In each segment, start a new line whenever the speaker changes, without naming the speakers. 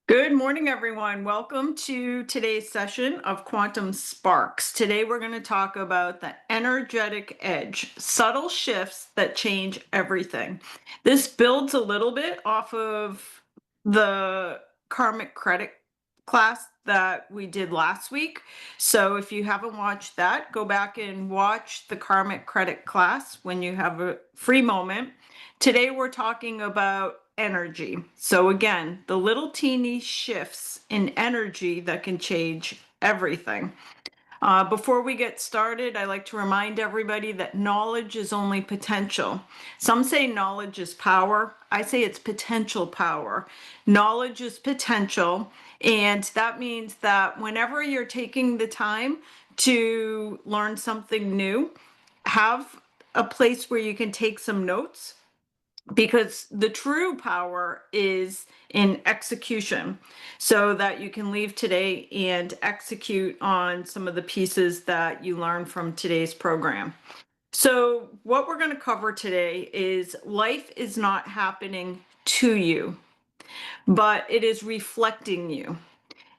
Good morning, everyone. Welcome to today's session of Quantum Sparks. Today, we're going to talk about the energetic edge, subtle shifts that change everything. This builds a little bit off of the karmic credit class that we did last week. So if you haven't watched that, go back and watch the karmic credit class when you have a free moment. Today, we're talking about energy. So again, the little teeny shifts in energy that can change everything. Before we get started, I like to remind everybody that knowledge is only potential. Some say knowledge is power. I say it's potential power. Knowledge is potential, and that means that whenever you're taking the time to learn something new, have a place where you can take some notes, because the true power is in execution, so that you can leave today and execute on some of the pieces that you learned from today's program. So what we're going to cover today is life is not happening to you, but it is reflecting you.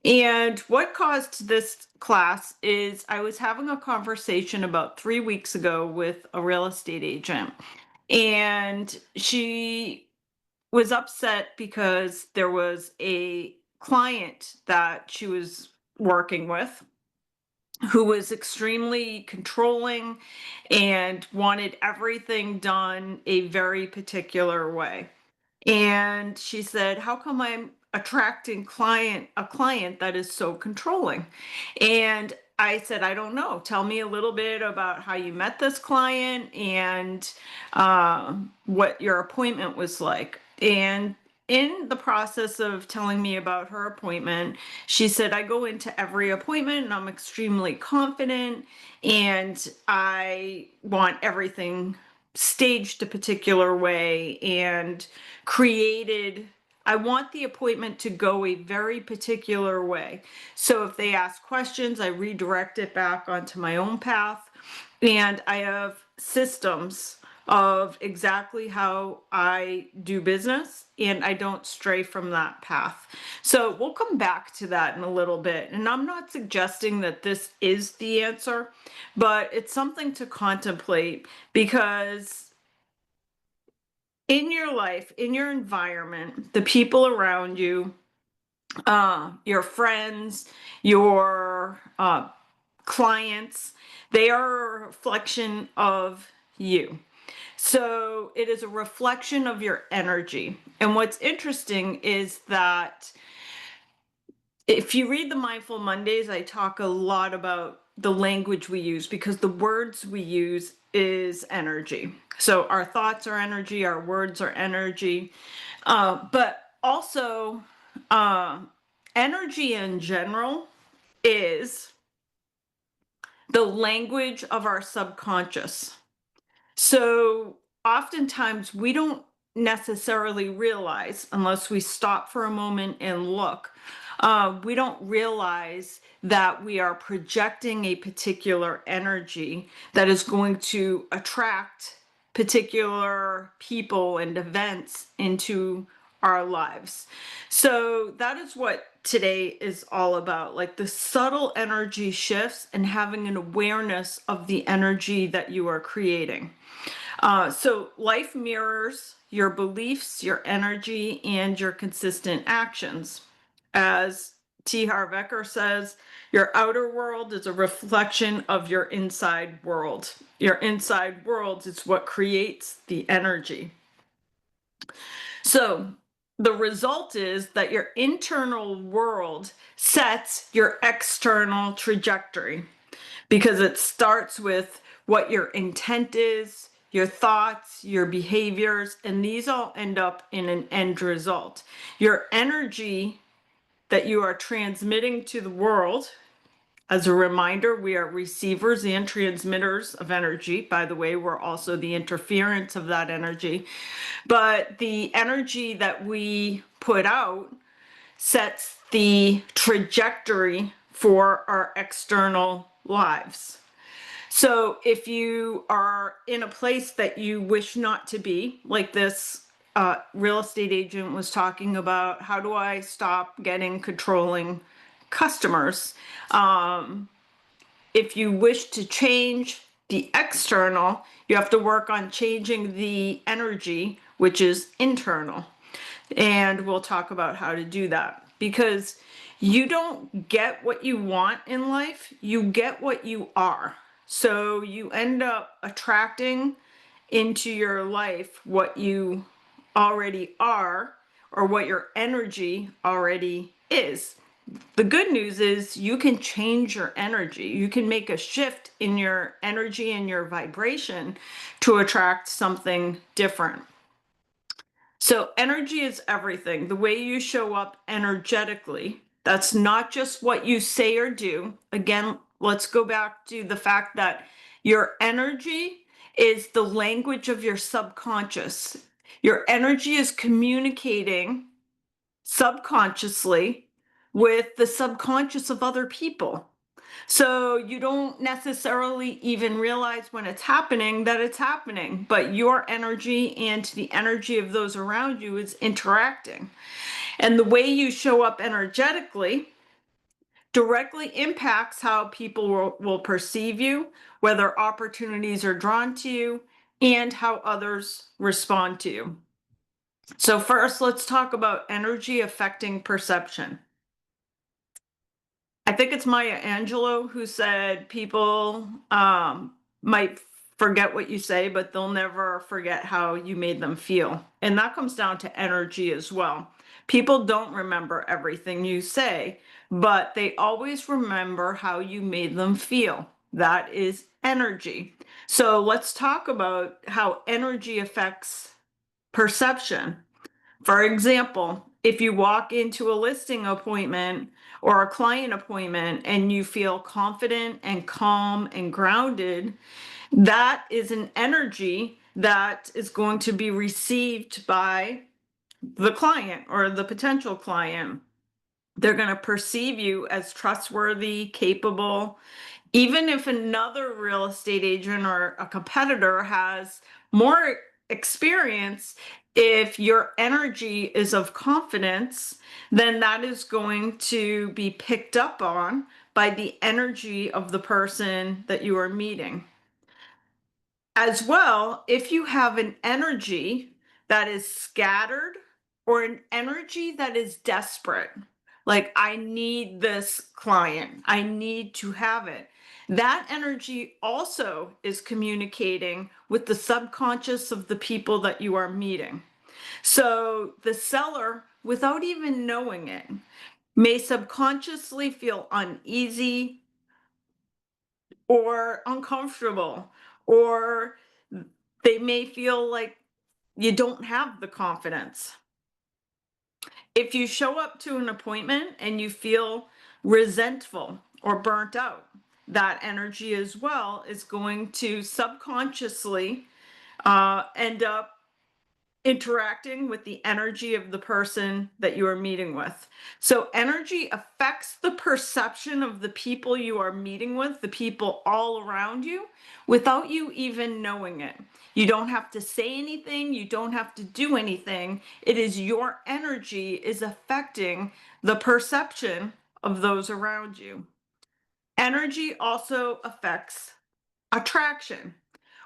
And what caused this class is I was having a conversation about 3 weeks ago with a real estate agent, and she was upset because there was a client that she was working with who was extremely controlling and wanted everything done a very particular way. And she said, "How come I'm attracting a client that is so controlling?" And I said, "I don't know. Tell me a little bit about how you met this client and what your appointment was like." And in the process of telling me about her appointment, she said, "I go into every appointment and I'm extremely confident, and I want everything staged a particular way and created. I want the appointment to go a very particular way. So if they ask questions, I redirect it back onto my own path. And I have systems of exactly how I do business, and I don't stray from that path." So we'll come back to that in a little bit. And I'm not suggesting that this is the answer, but it's something to contemplate, because in your life, in your environment, the people around you, your friends, your clients, they are a reflection of you. So it is a reflection of your energy. And what's interesting is that if you read the Mindful Mondays, I talk a lot about the language we use, because the words we use is energy. So our thoughts are energy, our words are energy, but also uh, energy in general is the language of our subconscious. So oftentimes we don't necessarily realize, unless we stop for a moment and look, we don't realize that we are projecting a particular energy that is going to attract particular people and events into our lives. So that is what today is all about, like the subtle energy shifts and having an awareness of the energy that you are creating. So life mirrors your beliefs, your energy, and your consistent actions. As T. Harv Eker says, your outer world is a reflection of your inside world. Your inside world is what creates the energy. So the result is that your internal world sets your external trajectory, because it starts with what your intent is, your thoughts, your behaviors, and these all end up in an end result. Your energy that you are transmitting to the world. As a reminder, we are receivers and transmitters of energy. By the way, we're also the interference of that energy. But the energy that we put out sets the trajectory for our external lives. So if you are in a place that you wish not to be, like this real estate agent was talking about, how do I stop getting controlling customers? If you wish to change the external, you have to work on changing the energy, which is internal. And we'll talk about how to do that, because you don't get what you want in life, you get what you are. So you end up attracting into your life what you already are, or what your energy already is. The good news is you can change your energy. You can make a shift in your energy and your vibration to attract something different. So energy is everything. The way you show up energetically, that's not just what you say or do. Again, let's go back to the fact that your energy is the language of your subconscious. Your energy is communicating subconsciously with the subconscious of other people. So you don't necessarily even realize when it's happening that it's happening, but your energy and the energy of those around you is interacting. And the way you show up energetically directly impacts how people will perceive you, whether opportunities are drawn to you, and how others respond to you. So first, let's talk about energy affecting perception. I think it's Maya Angelou who said people might forget what you say, but they'll never forget how you made them feel. And that comes down to energy as well. People don't remember everything you say, but they always remember how you made them feel. That is energy. So let's talk about how energy affects perception. For example, if you walk into a listing appointment or a client appointment and you feel confident and calm and grounded, that is an energy that is going to be received by the client or the potential client. They're going to perceive you as trustworthy, capable. Even if another real estate agent or a competitor has more experience, if your energy is of confidence, then that is going to be picked up on by the energy of the person that you are meeting. As well, if you have an energy that is scattered or an energy that is desperate, like I need this client, I need to have it, that energy also is communicating with the subconscious of the people that you are meeting. So the seller, without even knowing it, may subconsciously feel uneasy or uncomfortable, or they may feel like you don't have the confidence. If you show up to an appointment and you feel resentful or burnt out, that energy as well is going to subconsciously end up interacting with the energy of the person that you are meeting with. So energy affects the perception of the people you are meeting with, the people all around you, without you even knowing it. You don't have to say anything, you don't have to do anything. It is your energy is affecting the perception of those around you. Energy also affects attraction.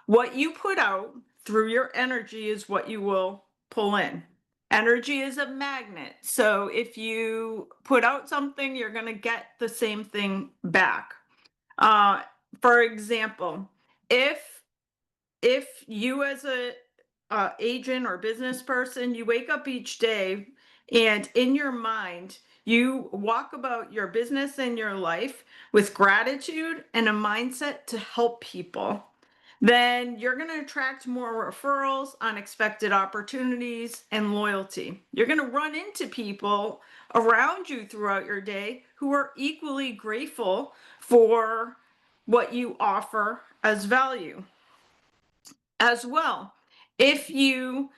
What you put out through your energy is what you will pull in. Energy is a magnet. So if you put out something, you're going to get the same thing back. For example, if you as a agent or business person, you wake up each day and in your mind, you walk about your business and your life with gratitude and a mindset to help people, then you're going to attract more referrals, unexpected opportunities, and loyalty. You're going to run into people around you throughout your day who are equally grateful for what you offer as value. As well, if you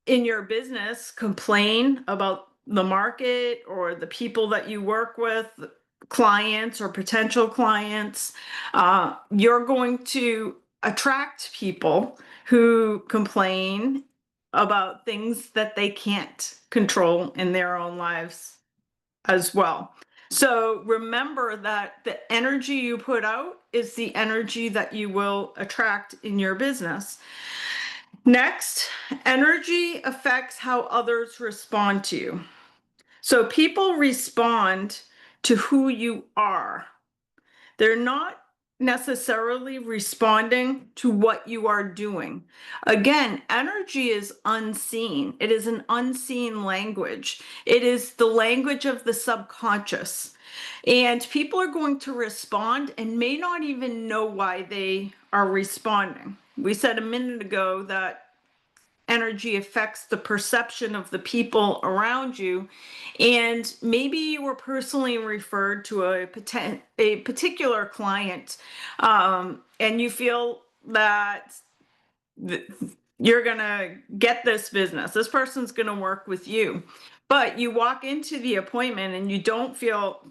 in your business complain about the market or the people that you work with, clients or potential clients, you're going to attract people who complain about things that they can't control in their own lives as well. So remember that the energy you put out is the energy that you will attract in your business. Next, energy affects how others respond to you. So people respond to who you are. They're not necessarily responding to what you are doing. Again, energy is unseen. It is an unseen language. It is the language of the subconscious. And people are going to respond and may not even know why they are responding. We said a minute ago that energy affects the perception of the people around you. And maybe you were personally referred to a particular client, and you feel that you're going to get this business. This person's going to work with you. But you walk into the appointment and you don't feel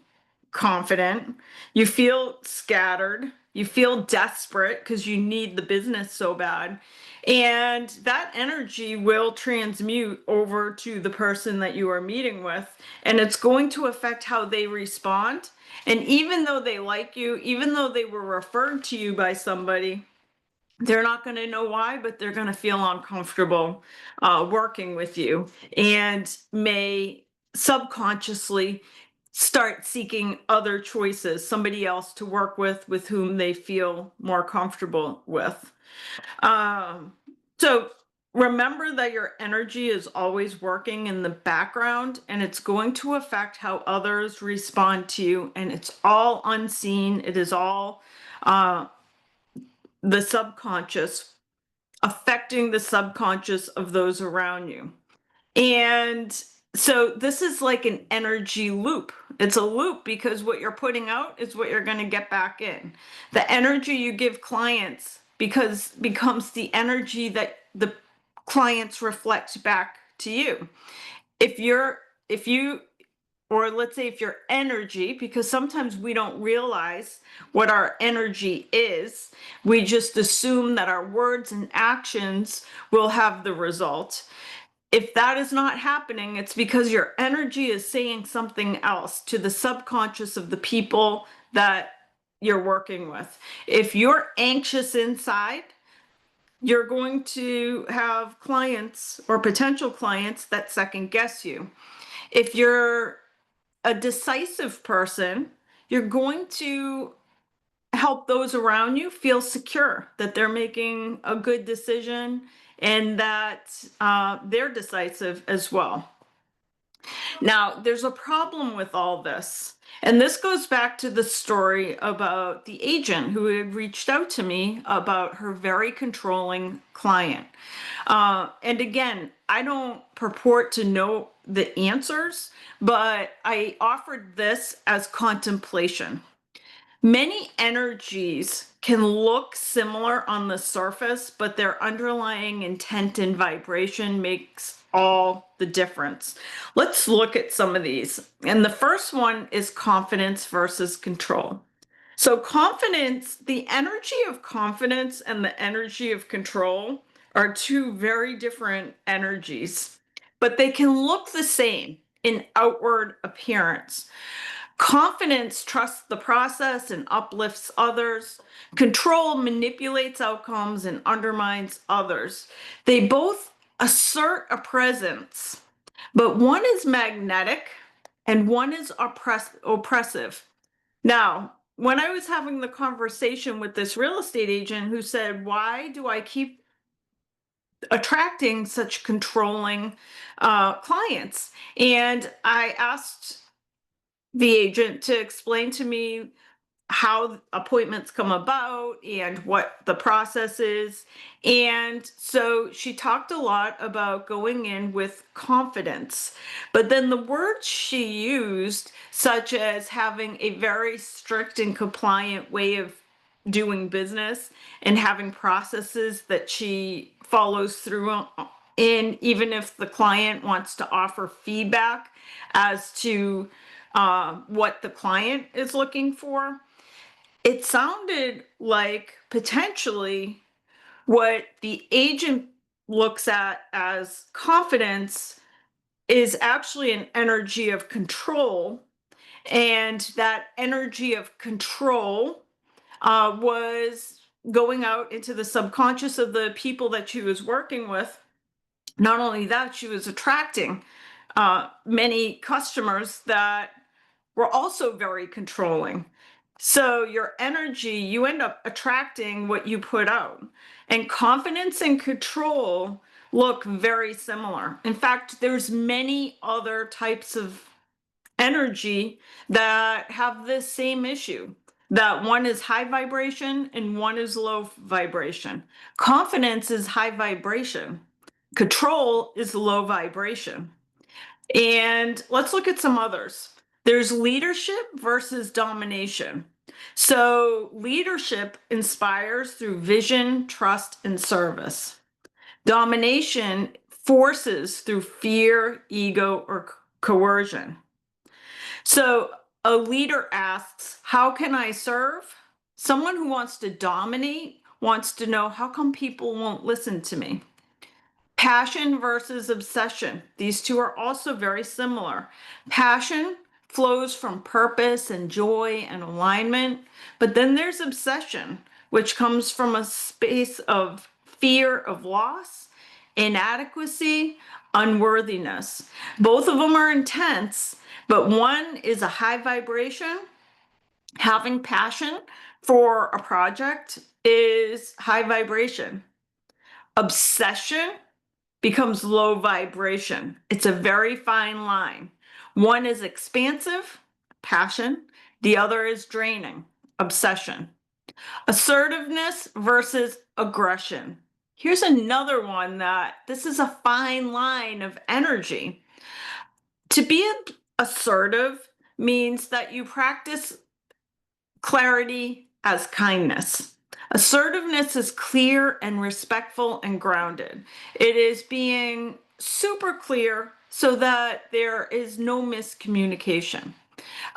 confident, you feel scattered, you feel desperate because you need the business so bad. And that energy will transmute over to the person that you are meeting with, and it's going to affect how they respond. And even though they like you, even though they were referred to you by somebody, they're not going to know why, but they're going to feel uncomfortable working with you and may subconsciously start seeking other choices, somebody else to work with whom they feel more comfortable with. So remember that your energy is always working in the background, and it's going to affect how others respond to you, and it's all unseen. It is all the subconscious affecting the subconscious of those around you. And so this is like an energy loop. It's a loop because what you're putting out is what you're going to get back in. The energy you give clients becomes the energy that the clients reflect back to you. If you or let's say if your energy, because sometimes we don't realize what our energy is, we just assume that our words and actions will have the result. If that is not happening, it's because your energy is saying something else to the subconscious of the people that you're working with. If you're anxious inside, you're going to have clients or potential clients that second guess you. If you're a decisive person, you're going to help those around you feel secure that they're making a good decision and that they're decisive as well. Now, there's a problem with all this. And this goes back to the story about the agent who had reached out to me about her very controlling client. And again, I don't purport to know the answers, but I offered this as contemplation. Many energies can look similar on the surface, but their underlying intent and vibration makes all the difference. Let's look at some of these. And the first one is confidence versus control. So confidence, the energy of confidence and the energy of control are two very different energies, but they can look the same in outward appearance. Confidence trusts the process and uplifts others. Control manipulates outcomes and undermines others. They both assert a presence, but one is magnetic and one is oppressive. Now, when I was having the conversation with this real estate agent who said, "Why do I keep attracting such controlling clients?" And I asked the agent to explain to me how appointments come about and what the process is. And so she talked a lot about going in with confidence. But then the words she used, such as having a very strict and compliant way of doing business and having processes that she follows through in, even if the client wants to offer feedback as to what the client is looking for, it sounded like potentially what the agent looks at as confidence is actually an energy of control. And that energy of control was going out into the subconscious of the people that she was working with. Not only that, she was attracting many customers that were also very controlling. So your energy, you end up attracting what you put out. And confidence and control look very similar. In fact, there's many other types of energy that have this same issue, that one is high vibration and one is low vibration. Confidence is high vibration. Control is low vibration. And let's look at some others. There's leadership versus domination. So, leadership inspires through vision, trust, and service. Domination forces through fear, ego, or coercion. So, a leader asks, how can I serve? Someone who wants to dominate wants to know, how come people won't listen to me? Passion versus obsession. These two are also very similar. Passion flows from purpose and joy and alignment, but then there's obsession, which comes from a space of fear of loss, inadequacy, unworthiness. Both of them are intense, but one is a high vibration. Having passion for a project is high vibration. Obsession becomes low vibration. It's a very fine line. One is expansive, passion. The other is draining, obsession. Assertiveness versus aggression. Here's another one that this is a fine line of energy. To be assertive means that you practice clarity as kindness. Assertiveness is clear and respectful and grounded. It is being super clear so that there is no miscommunication.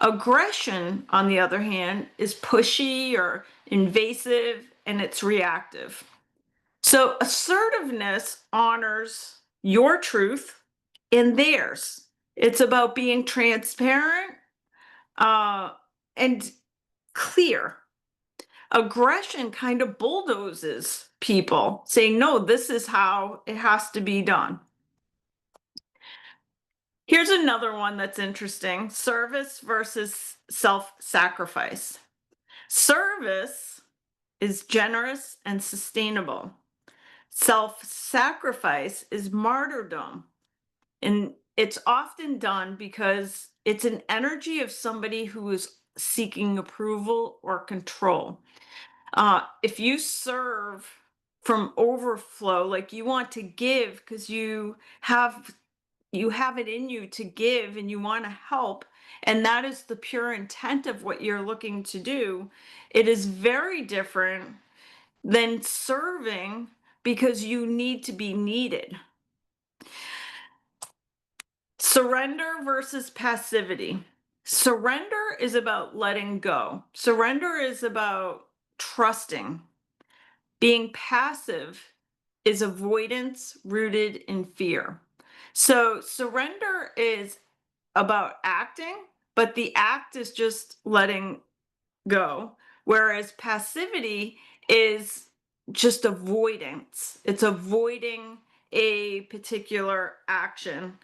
Aggression, on the other hand, is pushy or invasive and it's reactive. So assertiveness honors your truth and theirs. It's about being transparent and clear. Aggression kind of bulldozes people, saying, no, this is how it has to be done. Here's another one that's interesting: service versus self sacrifice. Service is generous and sustainable. Self sacrifice is martyrdom. And it's often done because it's an energy of somebody who is seeking approval or control. If you serve from overflow, like you want to give because you have it in you to give and you want to help, and that is the pure intent of what you're looking to do, it is very different than serving because you need to be needed. Surrender versus passivity. Surrender is about letting go. Surrender is about trusting. Being passive is avoidance rooted in fear. So surrender is about acting, but the act is just letting go. Whereas passivity is just avoidance, it's avoiding a particular action.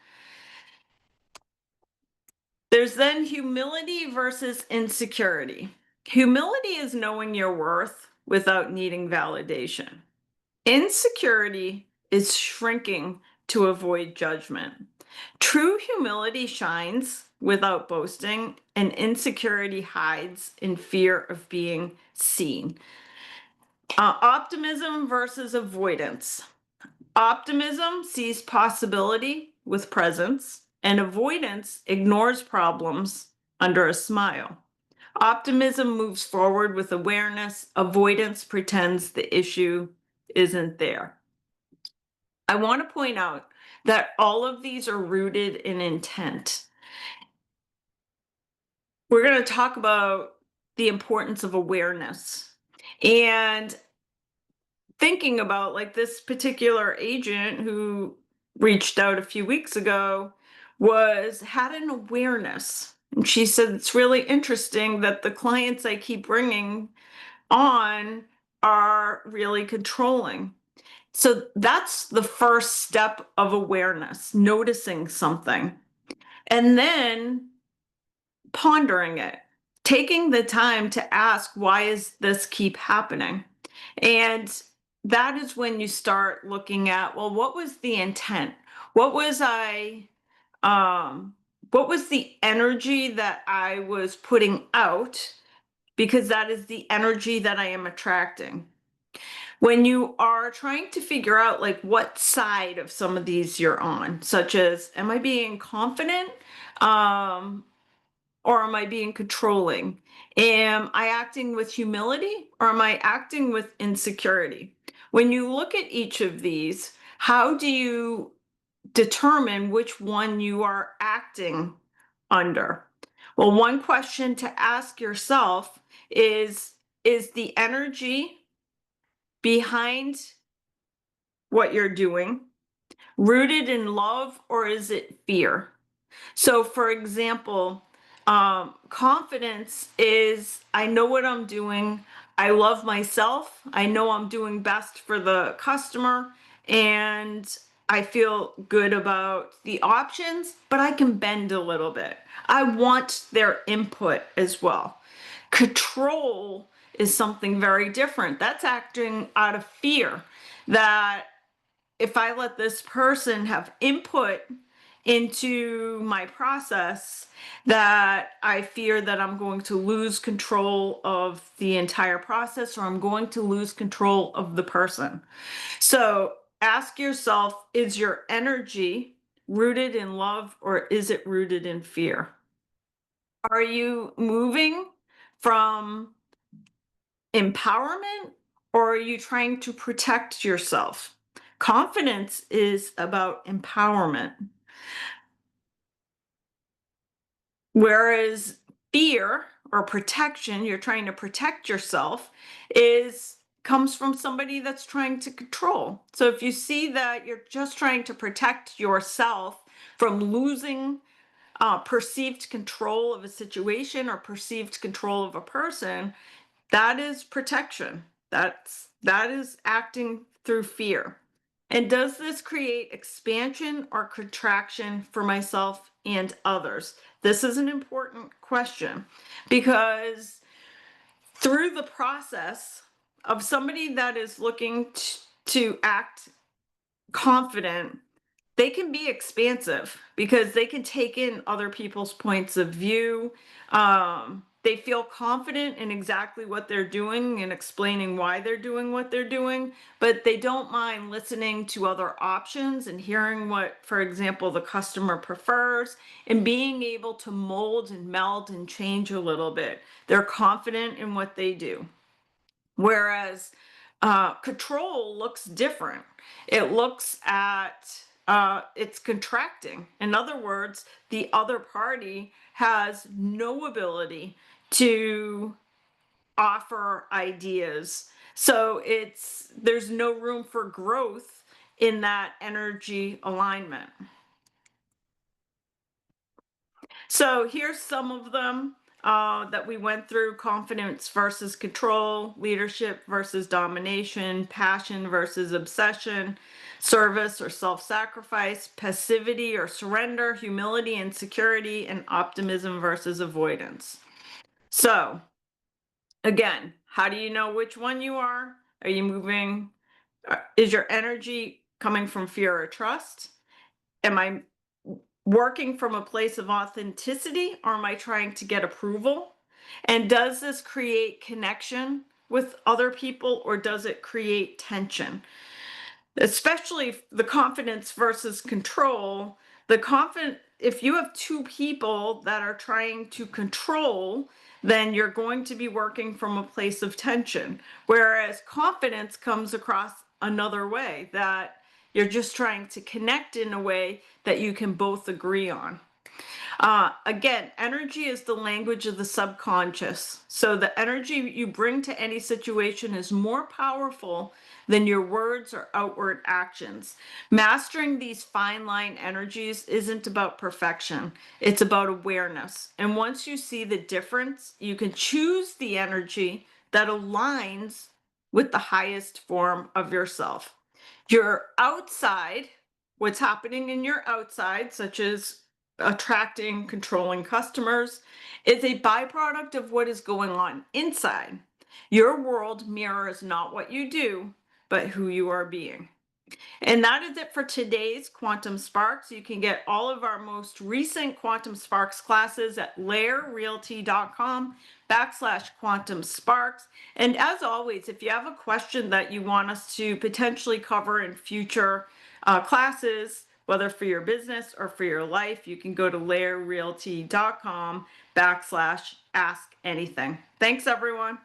There's then humility versus insecurity. Humility is knowing your worth without needing validation. Insecurity is shrinking to avoid judgment. True humility shines without boasting, and insecurity hides in fear of being seen. Optimism versus avoidance. Optimism sees possibility with presence, and avoidance ignores problems under a smile. Optimism moves forward with awareness, avoidance pretends the issue isn't there. I want to point out that all of these are rooted in intent. We're going to talk about the importance of awareness. And thinking about, like, this particular agent who reached out a few weeks ago had an awareness. And she said, it's really interesting that the clients I keep bringing on are really controlling. So that's the first step of awareness, noticing something. And then pondering it, taking the time to ask, why is this keep happening? And that is when you start looking at, well, what was the intent? What was I um what was the energy that I was putting out, because that is the energy that I am attracting. When you are trying to figure out, like, what side of some of these you're on, such as, am I being confident, um or am I being controlling? Am I acting with humility, or am I acting with insecurity? When you look at each of these, how do you determine which one you are acting under? Well, one question to ask yourself is the energy behind what you're doing rooted in love, or is it fear? So, for example, confidence is, I know what I'm doing. I love myself. I know I'm doing best for the customer. And I feel good about the options, but I can bend a little bit. I want their input as well. Control is something very different. That's acting out of fear, that if I let this person have input into my process, that I fear that I'm going to lose control of the entire process, or I'm going to lose control of the person. So ask yourself, is your energy rooted in love, or is it rooted in fear? Are you moving from empowerment, or are you trying to protect yourself? Confidence is about empowerment, whereas fear or protection, you're trying to protect yourself, is comes from somebody that's trying to control. So if you see that you're just trying to protect yourself from losing perceived control of a situation or perceived control of a person, that is protection. That is acting through fear. And does this create expansion or contraction for myself and others? This is an important question, because through the process of somebody that is looking to act confident, they can be expansive because they can take in other people's points of view. They feel confident in exactly what they're doing and explaining why they're doing what they're doing, but they don't mind listening to other options and hearing what, for example, the customer prefers, and being able to mold and meld and change a little bit. They're confident in what they do. Whereas control looks different. It looks at it's contracting. In other words, the other party has no ability to offer ideas. So there's no room for growth in that energy alignment. So here's some of them that we went through: confidence versus control, leadership versus domination, passion versus obsession, service or self sacrifice, passivity or surrender, humility and security, and optimism versus avoidance. So, again, how do you know which one you are? Are you moving? Is your energy coming from fear or trust? Am I working from a place of authenticity, or am I trying to get approval? And does this create connection with other people, or does it create tension? Especially the confidence versus control. If you have two people that are trying to control, then you're going to be working from a place of tension. Whereas confidence comes across another way, that you're just trying to connect in a way that you can both agree on. Again, energy is the language of the subconscious. So the energy you bring to any situation is more powerful than your words or outward actions. Mastering these fine line energies isn't about perfection, it's about awareness. And once you see the difference, you can choose the energy that aligns with the highest form of yourself. Your outside, what's happening in your outside, such as attracting, controlling customers, is a byproduct of what is going on inside. Your world mirrors not what you do, but who you are being. And that is it for today's Quantum Sparks. You can get all of our most recent Quantum Sparks classes at lairrealty.com/Quantum Sparks. And as always, if you have a question that you want us to potentially cover in future classes, whether for your business or for your life, you can go to lairrealty.com/ask anything. Thanks, everyone.